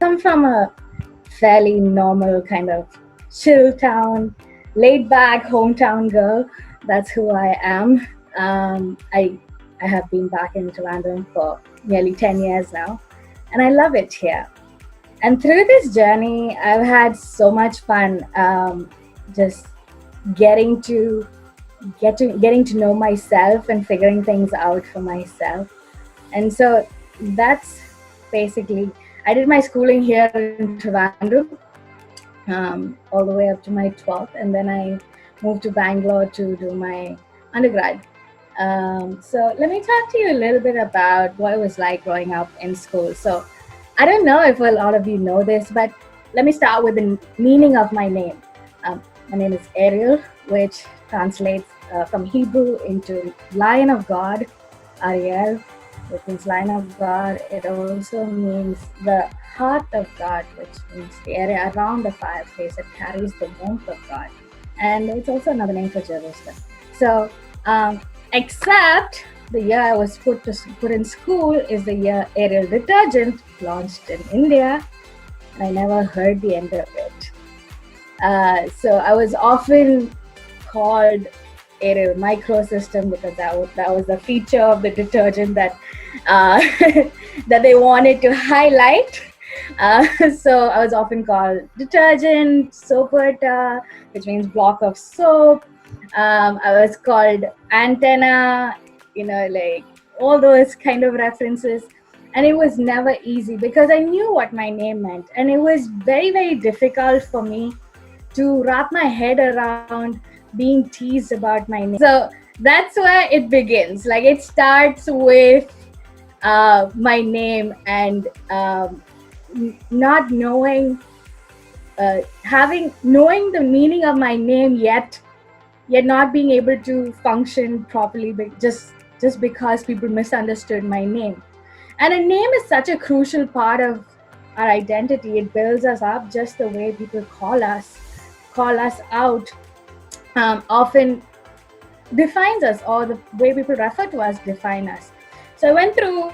come from a fairly normal kind of chill town, laid back hometown girl. That's who I am. I have been back in Toronto for nearly 10 years now, and I love it here. And through this journey, I've had so much fun, just getting to getting to know myself and figuring things out for myself. And so that's basically, I did my schooling here in Trivandrum, all the way up to my 12th, and then I moved to Bangalore to do my undergrad. So let me talk to you a little bit about what it was like growing up in school. So I don't know if a lot of you know this, but let me start with the meaning of my name. My name is Arielle, which translates from Hebrew into Lion of God, Arielle, which means Lion of God. It also means the heart of God, which means the area around the fireplace that carries the warmth of God. And it's also another name for Jerusalem. So, except the year I was put in school is the year Arielle detergent launched in India, and I never heard the end of it. So I was often called Arielle Microsystem because that was the feature of the detergent that that they wanted to highlight. So I was often called detergent, soaperta, which means block of soap. I was called antenna, like all those kind of references. And it was never easy because I knew what my name meant. And it was very, very difficult for me to wrap my head around being teased about my name. So that's where it begins. Like, it starts with my name and not knowing, knowing the meaning of my name yet not being able to function properly, but just because people misunderstood my name. And a name is such a crucial part of our identity. It builds us up. Just the way people call us out, often defines us, or the way people refer to us define us. So I went through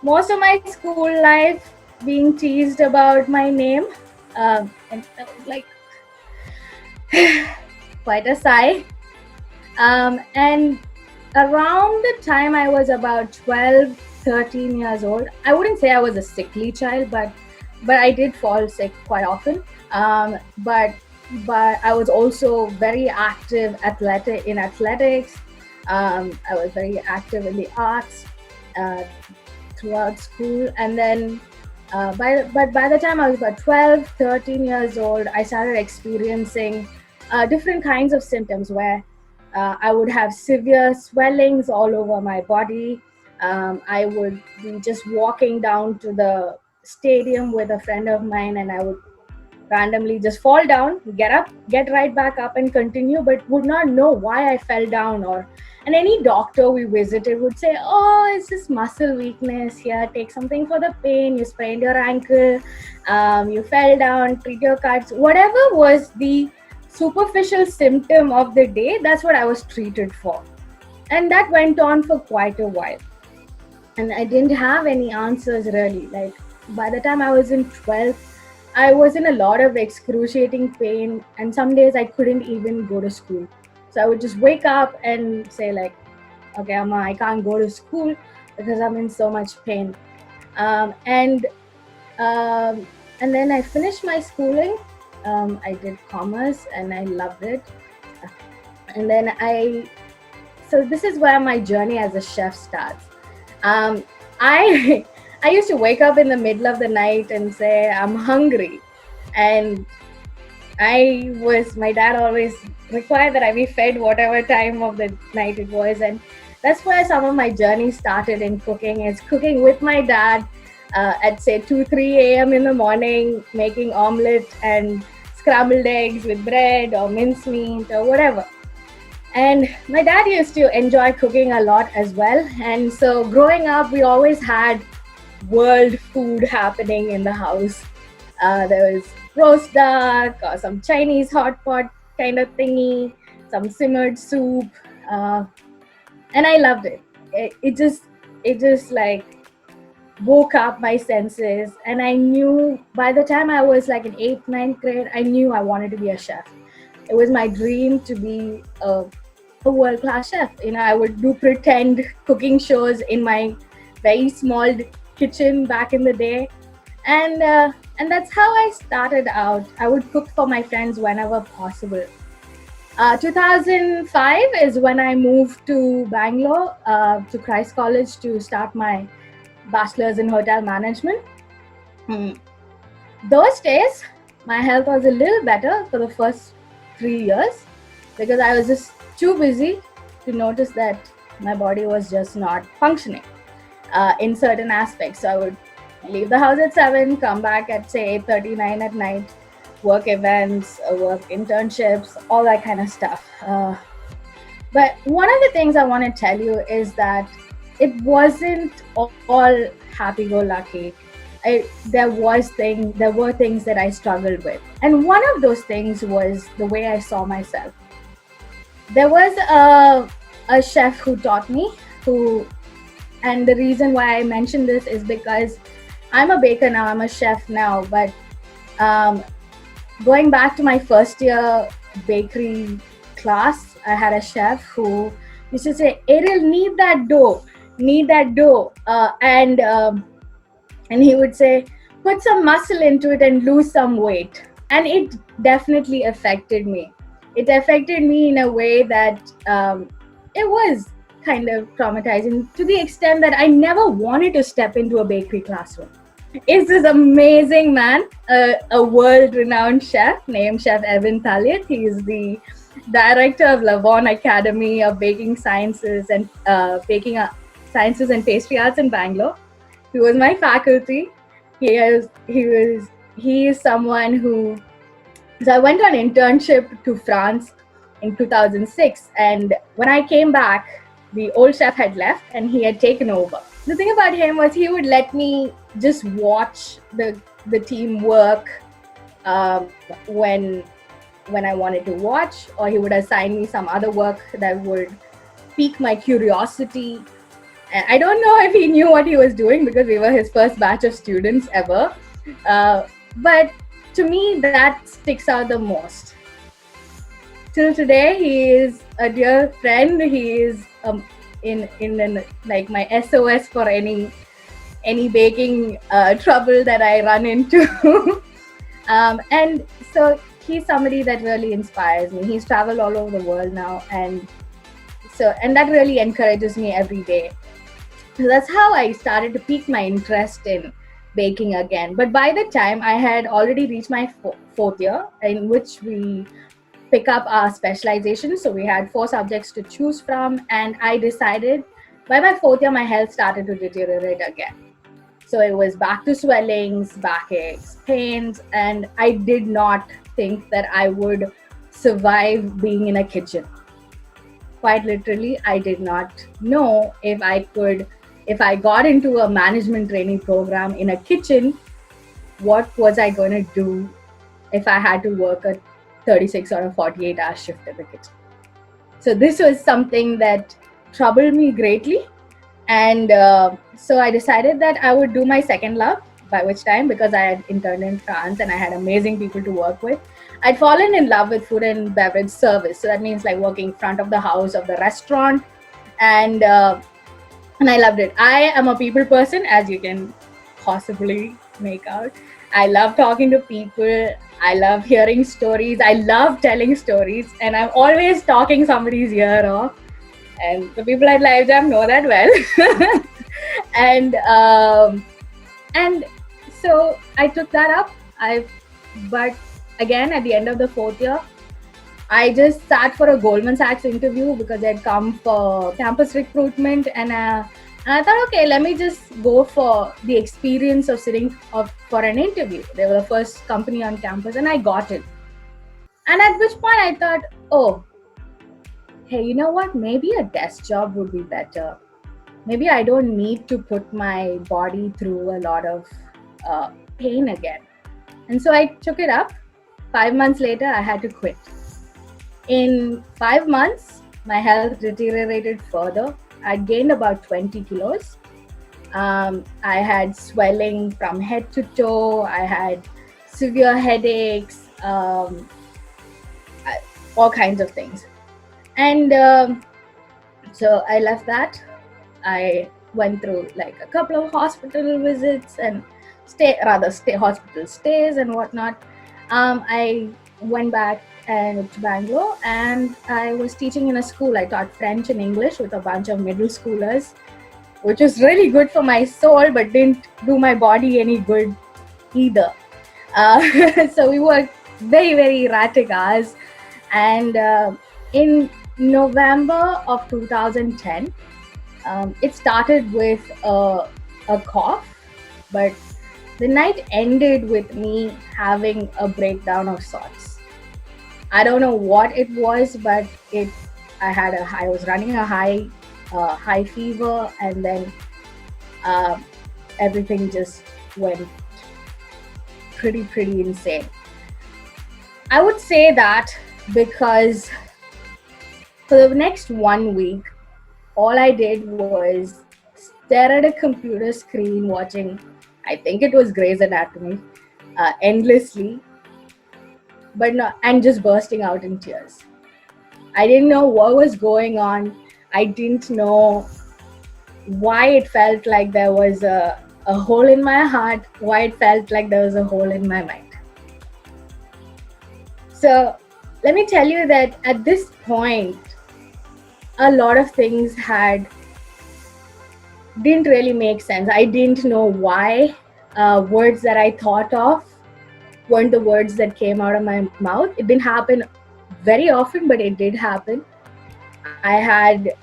most of my school life being teased about my name, and that was like quite a sigh. And around the time I was about 12, 13 years old, I wouldn't say I was a sickly child, but I did fall sick quite often. But I was also very active in athletics. I was very active in the arts throughout school. And then by the time I was about 12, 13 years old, I started experiencing different kinds of symptoms where I would have severe swellings all over my body. I would be just walking down to the stadium with a friend of mine, and I would randomly just fall down, get up, get right back up and continue, but would not know why I fell down. And any doctor we visited would say, oh, it's just muscle weakness, here, take something for the pain, you sprained your ankle, you fell down, treat your cuts. Whatever was the superficial symptom of the day, that's what I was treated for. And that went on for quite a while. And I didn't have any answers really. Like, by the time I was in 12th, I was in a lot of excruciating pain, and some days I couldn't even go to school. So I would just wake up and say like, okay, Amma, I can't go to school because I'm in so much pain. And then I finished my schooling. I did commerce and I loved it. And then so this is where my journey as a chef starts. I used to wake up in the middle of the night and say, I'm hungry. And my dad always required that I be fed whatever time of the night it was. And that's where some of my journey started in cooking. It's cooking with my dad at say 2-3 a.m. in the morning, making omelette and scrambled eggs with bread or mincemeat or whatever. And my dad used to enjoy cooking a lot as well. And so growing up, we always had world food happening in the house. There was roast duck or some Chinese hot pot kind of thingy, some simmered soup, and I loved it. It just like woke up my senses, and I knew by the time I was like in 8th, 9th grade, I knew I wanted to be a chef. It was my dream to be a world-class chef. I would do pretend cooking shows in my very small kitchen back in the day, and that's how I started out. I would cook for my friends whenever possible. 2005 is when I moved to Bangalore, to Christ College, to start my bachelor's in hotel management. Hmm. Those days, my health was a little better for the first 3 years because I was just too busy to notice that my body was just not functioning in certain aspects. So I would leave the house at 7, come back at say 8:39 at night, work events, work internships, all that kind of stuff. But one of the things I want to tell you is that it wasn't all happy-go-lucky. There were things that I struggled with, and one of those things was the way I saw myself. There was a chef who taught me, and the reason why I mention this is because I'm a baker now, I'm a chef now, but going back to my first year bakery class, I had a chef who used to say, "Arielle, knead that dough," and he would say, "Put some muscle into it and lose some weight." And it definitely affected me. It affected me in a way that it was kind of traumatizing, to the extent that I never wanted to step into a bakery classroom. Is this amazing man, a world-renowned chef named Chef Evan Thalit. He is the director of Lavon Academy of Baking Sciences and Sciences and Pastry Arts in Bangalore. He was my faculty. He is someone who. So I went on internship to France in 2006, and when I came back, the old chef had left and he had taken over. The thing about him was he would let me just watch the team work when I wanted to watch, or he would assign me some other work that would pique my curiosity. And I don't know if he knew what he was doing because we were his first batch of students ever. But to me, that sticks out the most. Till today, he is a dear friend. He is in like my SOS for any baking trouble that I run into. And so he's somebody that really inspires me. He's traveled all over the world now, and that really encourages me every day. So that's how I started to pique my interest in baking again. But by the time I had already reached my fourth year, in which we pick up our specialization, so we had 4 subjects to choose from, and I decided by my 4th year my health started to deteriorate again. So it was back to swellings, backaches, pains, and I did not think that I would survive being in a kitchen. Quite literally, I did not know if I got into a management training program in a kitchen, what was I going to do if I had to work a 36 or a 48-hour shift in the kitchen. So this was something that troubled me greatly. And so I decided that I would do my second love, by which time, because I had interned in France and I had amazing people to work with, I'd fallen in love with food and beverage service. So that means like working front of the house of the restaurant, and I loved it. I am a people person, as you can possibly make out. I love talking to people. I love hearing stories. I love telling stories, and I'm always talking somebody's ear off. And the people at LiveJam know that well. And so I took that up. But again, at the end of the 4th year, I just sat for a Goldman Sachs interview because I'd come for campus recruitment, and I thought, okay, let me just go for the experience of sitting for an interview. They were the first company on campus, and I got it. And at which point I thought, oh, hey, you know what? Maybe a desk job would be better. Maybe I don't need to put my body through a lot of pain again. And so I took it up. 5 months later, I had to quit. In 5 months, my health deteriorated further. I gained about 20 kilos. I had swelling from head to toe. I had severe headaches, all kinds of things. And so I left that. I went through like a couple of hospital visits and stay hospital stays and whatnot. I went back and to Bangalore, and I was teaching in a school. I taught French and English with a bunch of middle schoolers, which was really good for my soul, but didn't do my body any good either. So we worked very, very erratic hours. And in November of 2010, it started with a cough, but the night ended with me having a breakdown of sorts. I don't know what it was, but I was running a high fever, and then everything just went pretty insane. I would say that because for the next 1 week, all I did was stare at a computer screen watching, I think it was Grey's Anatomy, endlessly, and just bursting out in tears. I didn't know what was going on. I didn't know why it felt like there was a hole in my heart, why it felt like there was a hole in my mind. So let me tell you that at this point, a lot of things didn't really make sense. I didn't know why words that I thought of weren't the words that came out of my mouth. It didn't happen very often, but it did happen. I had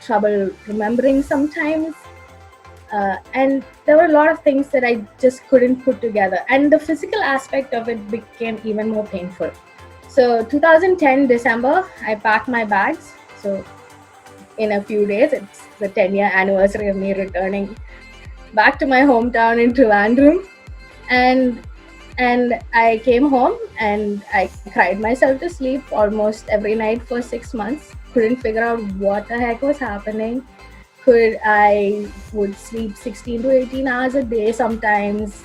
trouble remembering sometimes. And there were a lot of things that I just couldn't put together. And the physical aspect of it became even more painful. So 2010 December, I packed my bags. So in a few days, it's the 10-year anniversary of me returning back to my hometown in Trivandrum. And I came home and I cried myself to sleep almost every night for 6 months. Couldn't figure out what the heck was happening. I would sleep 16 to 18 hours a day sometimes,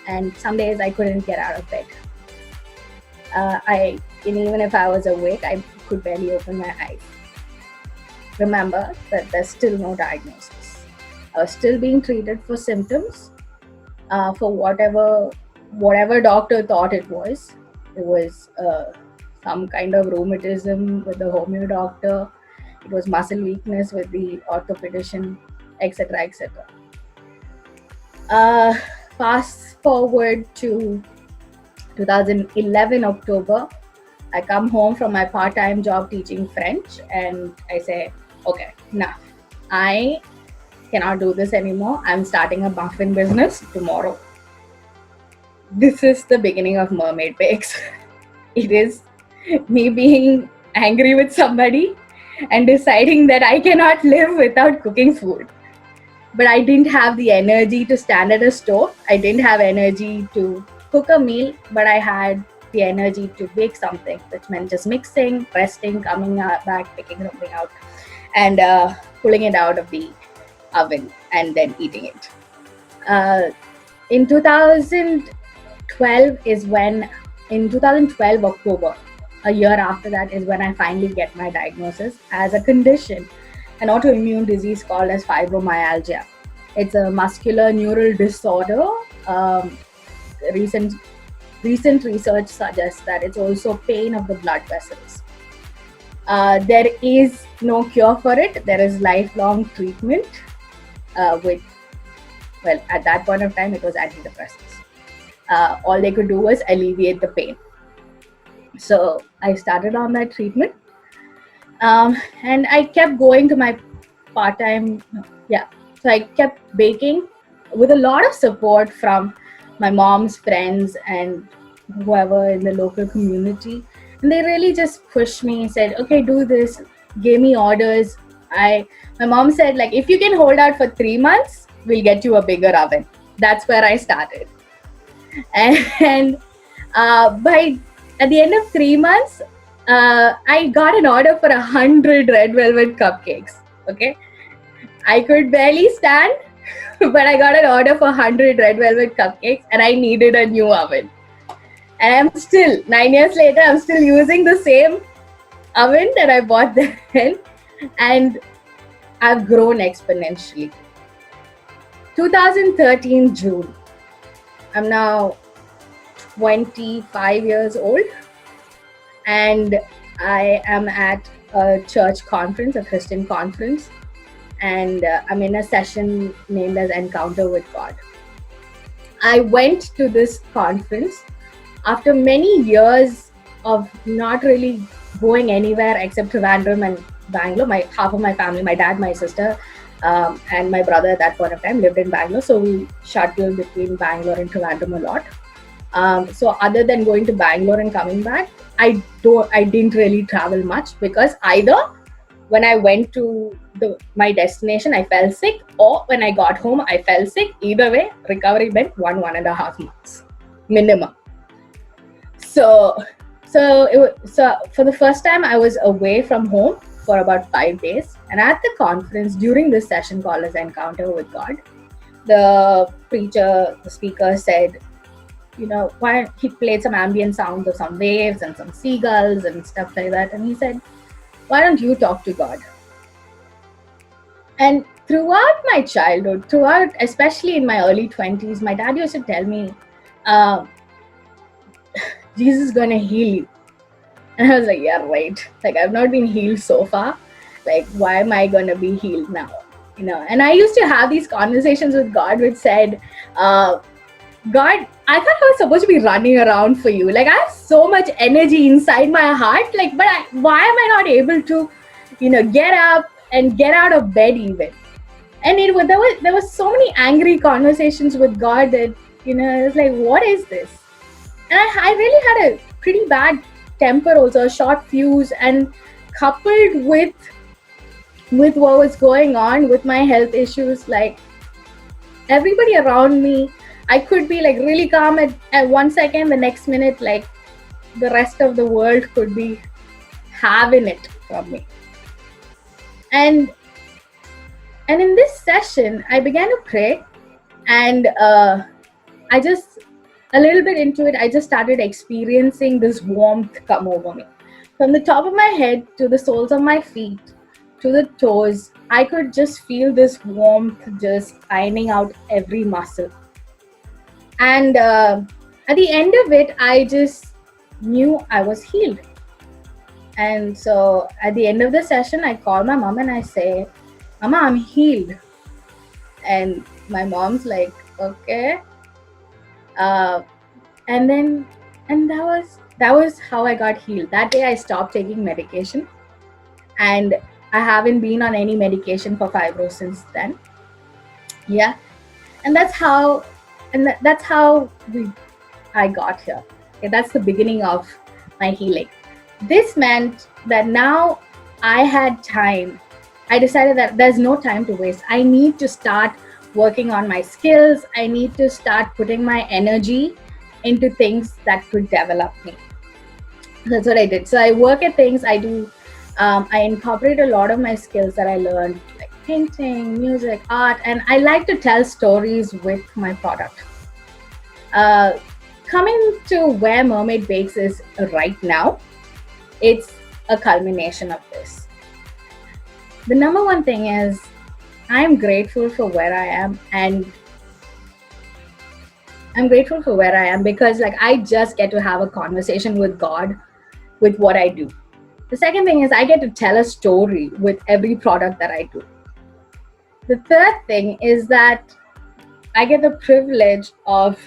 and some days I couldn't get out of bed. Even if I was awake, I could barely open my eyes. Remember that there's still no diagnosis. I was still being treated for symptoms, for whatever doctor thought it was. It was some kind of rheumatism with the homeo doctor. It was muscle weakness with the orthopedician, etc., etc. Fast forward to 2011 October, I come home from my part-time job teaching French, and I say, okay, enough. I cannot do this anymore. I'm starting a muffin business tomorrow. This is the beginning of Mermaid Bakes. It is me being angry with somebody and deciding that I cannot live without cooking food. But I didn't have the energy to stand at a stove. I didn't have energy to cook a meal, but I had the energy to bake something, which meant just mixing, resting, coming back, picking something out, and pulling it out of the oven and then eating it. In 2012 October, a year after that, is when I finally get my diagnosis as a condition, an autoimmune disease called as fibromyalgia. It's a muscular neural disorder. Recent research suggests that it's also pain of the blood vessels. There is no cure for it. There is lifelong treatment at that point of time, it was antidepressants. All they could do was alleviate the pain. So I started on that treatment, and I kept going to my part-time. So I kept baking with a lot of support from my mom's friends and whoever in the local community, and they really just pushed me and said, okay, do this, gave me orders. My mom said, like, if you can hold out for 3 months, we'll get you a bigger oven. That's where I started. And at the end of 3 months, I got an order for 100 red velvet cupcakes. Okay, I could barely stand, but I got an order for 100 red velvet cupcakes and I needed a new oven. And I'm still, 9 years later, I'm still using the same oven that I bought then. And I've grown exponentially. 2013 June. I'm now 25 years old. And I am at a church conference, a Christian conference. And I'm in a session named as Encounter with God. I went to this conference after many years of not really going anywhere except Trivandrum and Bangalore. Half of my family, my dad, my sister, and my brother at that point of time lived in Bangalore. So we shuttled between Bangalore and Trivandrum a lot. So other than going to Bangalore and coming back, I didn't really travel much, because either when I went to my destination, I fell sick, or when I got home, I fell sick. Either way, recovery meant 1.5 months minimum. So for the first time, I was away from home for about 5 days. And at the conference, during this session called as Encounter with God, the speaker said, why he played some ambient sounds of some waves and some seagulls and stuff like that. And he said, why don't you talk to God? And throughout my childhood, especially in my early 20s, my dad used to tell me, Jesus is going to heal you. And I was like, yeah, right. Like, I've not been healed so far. Like, why am I going to be healed now? And I used to have these conversations with God, which said, God, I thought I was supposed to be running around for you. Like, I have so much energy inside my heart. Like, but why am I not able to, get up and get out of bed even? And there was so many angry conversations with God that, it was like, what is this? And I really had a pretty bad temper also, a short fuse, and coupled with what was going on with my health issues, like everybody around me, I could be like really calm at 1 second, the next minute, like the rest of the world could be having it from me. And in this session, I began to pray, and I just, a little bit into it, I just started experiencing this warmth come over me. From the top of my head to the soles of my feet, to the toes, I could just feel this warmth just ironing out every muscle. And at the end of it, I just knew I was healed. And so at the end of the session, I call my mom and I say, Mama, I'm healed. And my mom's like, okay. And that was how I got healed. That day I stopped taking medication, and I haven't been on any medication for fibro since then. Yeah. And that's how I got here. Okay, that's the beginning of my healing. This meant that now I had time. I decided that there's no time to waste. I need to start working on my skills. I need to start putting my energy into things that could develop me. That's what I did. So I work at things. I do. I incorporate a lot of my skills that I learned, like painting, music, art, and I like to tell stories with my product. Coming to where Mermaid Bakes is right now, it's a culmination of this. The number one thing is I'm grateful for where I am, and I'm grateful for where I am because like I just get to have a conversation with God with what I do. The second thing is I get to tell a story with every product that I do. The third thing is that I get the privilege of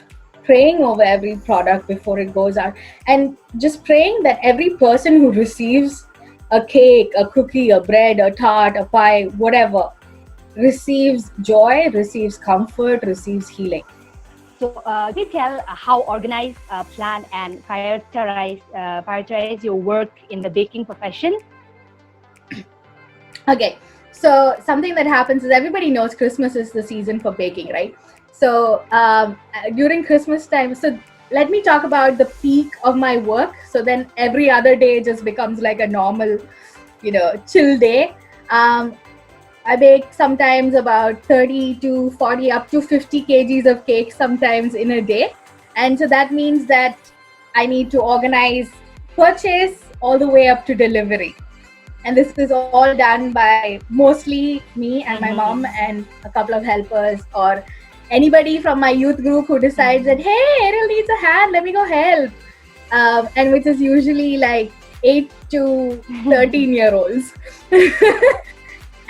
praying over every product before it goes out, and just praying that every person who receives a cake, a cookie, a bread, a tart, a pie, whatever, receives joy, receives comfort, receives healing. So can you tell how organize, plan, and prioritize your work in the baking profession? Okay, so something that happens is everybody knows Christmas is the season for baking, right? So during Christmas time, so let me talk about the peak of my work. So then every other day just becomes like a normal, chill day. I bake sometimes about 30 to 40, up to 50 kgs of cake sometimes in a day. And so that means that I need to organize purchase all the way up to delivery. And this is all done by mostly me and my mom and a couple of helpers, or anybody from my youth group who decides that, hey, Arielle needs a hand, let me go help. And which is usually like 8 to 13-year-olds.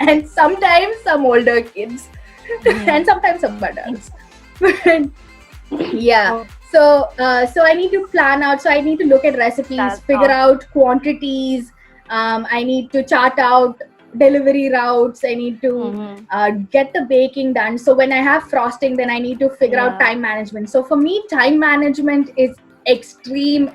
And sometimes some older kids. And sometimes some adults. Yeah. So I need to plan out. So I need to look at recipes, figure out quantities. I need to chart out delivery routes. I need to get the baking done. So when I have frosting, then I need to figure out time management. So for me, time management is extreme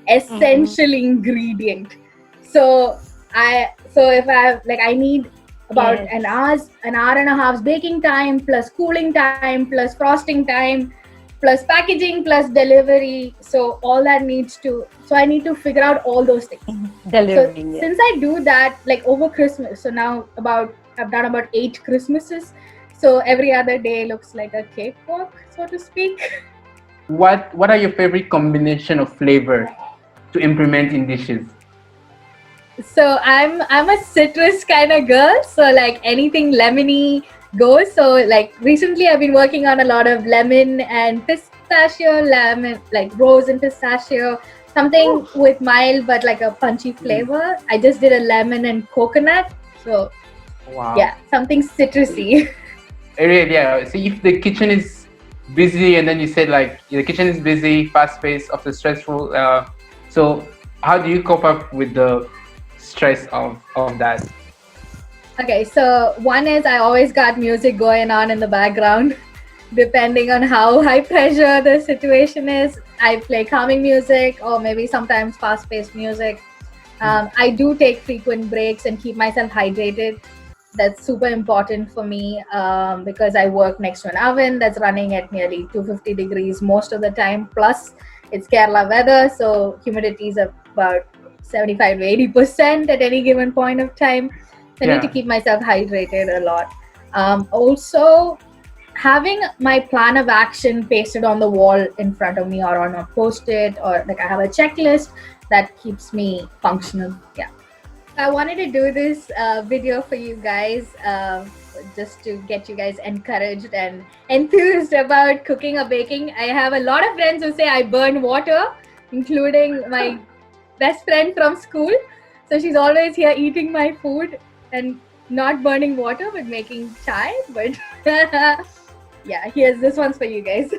essential ingredient. So if I need about an hour and a half's baking time, plus cooling time, plus frosting time, plus packaging, plus delivery. So all that needs to, so I need to figure out all those things. Since I do that like over Christmas, so now I've done about 8 Christmases. So every other day looks like a cakewalk, so to speak. What are your favorite combination of flavor to implement in dishes? So I'm a citrus kind of girl. So like anything lemony goes. So like recently I've been working on a lot of lemon and pistachio, lemon like rose and pistachio, something with mild but like a punchy flavor. I just did a lemon and coconut. So yeah, something citrusy. Yeah. See, if the kitchen is busy, and then you said like the kitchen is busy, fast-paced, often stressful. So how do you cope up with the stress of that? Okay, so one is I always got music going on in the background. Depending on how high pressure the situation is, I play calming music or maybe sometimes fast-paced music. I do take frequent breaks and keep myself hydrated. That's super important for me because I work next to an oven that's running at nearly 250 degrees most of the time. Plus, it's Kerala weather, so humidity is about 75 to 80% at any given point of time. So I need to keep myself hydrated a lot. Also, having my plan of action pasted on the wall in front of me or on a post-it, or like I have a checklist that keeps me functional. Yeah. I wanted to do this video for you guys just to get you guys encouraged and enthused about cooking or baking. I have a lot of friends who say I burn water, including my best friend from school. So she's always here eating my food and not burning water but making chai. But yeah, here's this one's for you guys.